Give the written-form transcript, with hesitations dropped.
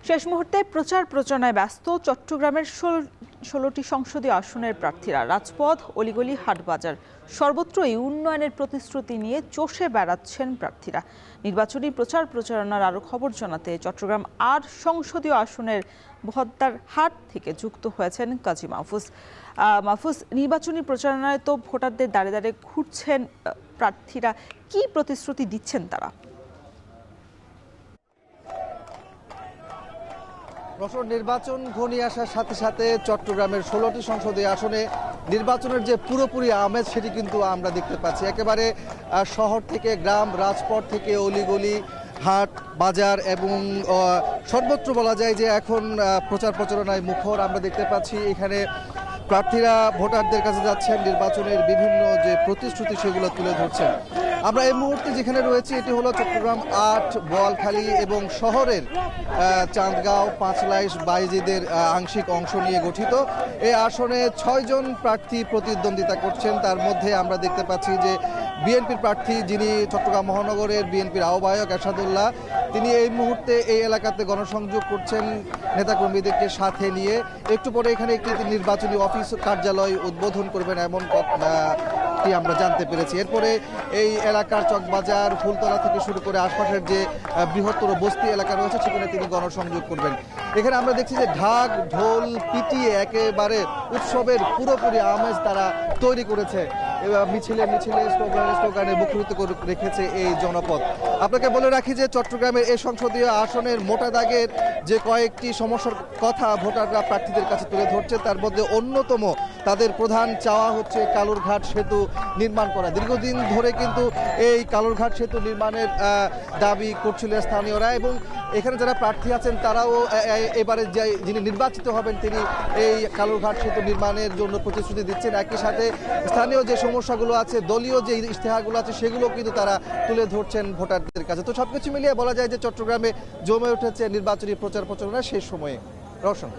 শেষ মুহূর্তে প্রচার প্রচারণায় ব্যস্ত চট্টগ্রামের ১৬টি সংসদীয় আসনের প্রার্থীরা। রাজপথ, অলিগলি, হাটবাজার সর্বত্রই উন্নয়নের প্রতিশ্রুতি নিয়ে চষে বেড়াচ্ছেন প্রার্থীরা। নির্বাচনী প্রচার প্রচারণার আরও খবর জানাতে চট্টগ্রাম ৮ সংসদীয় আসনের বহদ্দার হাট থেকে যুক্ত হয়েছেন কাজী মাহফুজ। মাহফুজ, নির্বাচনী প্রচারণায় তো ভোটারদের দাঁড়ে দাঁড়ে ঘুরছেন প্রার্থীরা, কি প্রতিশ্রুতি দিচ্ছেন তারা? নির্বাচন ঘনিয়ে আসার সাথে সাথে চট্টগ্রামের ১৬টি সংসদীয় আসনে নির্বাচনের যে পুরোপুরি আমেজ সেটি কিন্তু আমরা দেখতে পাচ্ছি। একেবারে শহর থেকে গ্রাম, রাজপথ থেকে অলিগলি, হাট, বাজার এবং সর্বত্র বলা যায় যে এখন প্রচার প্রচারণায় মুখর। আমরা দেখতে পাচ্ছি এখানে প্রার্থীরা ভোটারদের কাছে যাচ্ছেন, নির্বাচনের বিভিন্ন যে প্রতিশ্রুতি সেগুলো তুলে ধরছেন। আমরা এই মুহূর্তে যেখানে রয়েছি এটি হলো চট্টগ্রাম ৮, বোয়ালখালী এবং শহরের চাঁদগাঁও, পাঁচলাইশ, বাইজিদের আংশিক অংশ নিয়ে গঠিত এই আসনে ৬ জন প্রার্থী প্রতিদ্বন্দ্বিতা করছেন। তার মধ্যে আমরা দেখতে পাচ্ছি যে বিএনপির প্রার্থী, যিনি চট্টগ্রাম মহানগরের বিএনপির আহ্বায়ক এরশাদুল্লাহ, তিনি এই মুহূর্তে এই এলাকাতে গণসংযোগ করছেন নেতাকর্মীদেরকে সাথে নিয়ে। একটু পরে এখানে একটি নির্বাচনী অফিস কার্যালয় উদ্বোধন করবেন এমন আমরা জানতে পেরেছি। এরপরে এই এলাকার চকবাজার, ফুলতলা থেকে শুরু করে আশপাশের যে বৃহত্তর বস্তি এলাকা রয়েছে সেখানে তিনি গণসংযোগ করবেন। এখানে আমরা দেখছি যে ঢাক ঢোল পিটিয়ে একেবারে উৎসবের পুরোপুরি আমেজ তারা তৈরি করেছে। মিছিলে মিছিলে স্লোগানে মুখরিত করে রেখেছে এই জনপদ। আপনাকে বলে রাখি যে চট্টগ্রামের এই সংসদীয় আসনের মোটা দাগের যে কয়েকটি সমস্যার কথা ভোটাররা প্রার্থীদের কাছে তুলে ধরছে, তার মধ্যে অন্যতম তাদের প্রধান চাওয়া হচ্ছে কালুরঘাট সেতু নির্মাণ করা। দীর্ঘদিন ধরে কিন্তু এই কালুরঘাট সেতু নির্মাণের দাবি করছিল স্থানীয়রা, এবং এখানে যারা প্রার্থী আছেন তারাও এবারে যিনি নির্বাচিত হবেন তিনি এই কালুরঘাট সেতু নির্মাণের জন্য প্রতিশ্রুতি দিচ্ছেন। একই সাথে স্থানীয় যে সমস্যাগুলো আছে, দলীয় যে ইশতেহারগুলো আছে সেগুলো কিন্তু তারা তুলে ধরছেন ভোটারদের কাছে। তো সবকিছু মিলিয়ে বলা যায় যে চট্টগ্রামে জমে উঠেছে নির্বাচনী প্রচার প্রচারণা শেষ সময়ে। রওশন।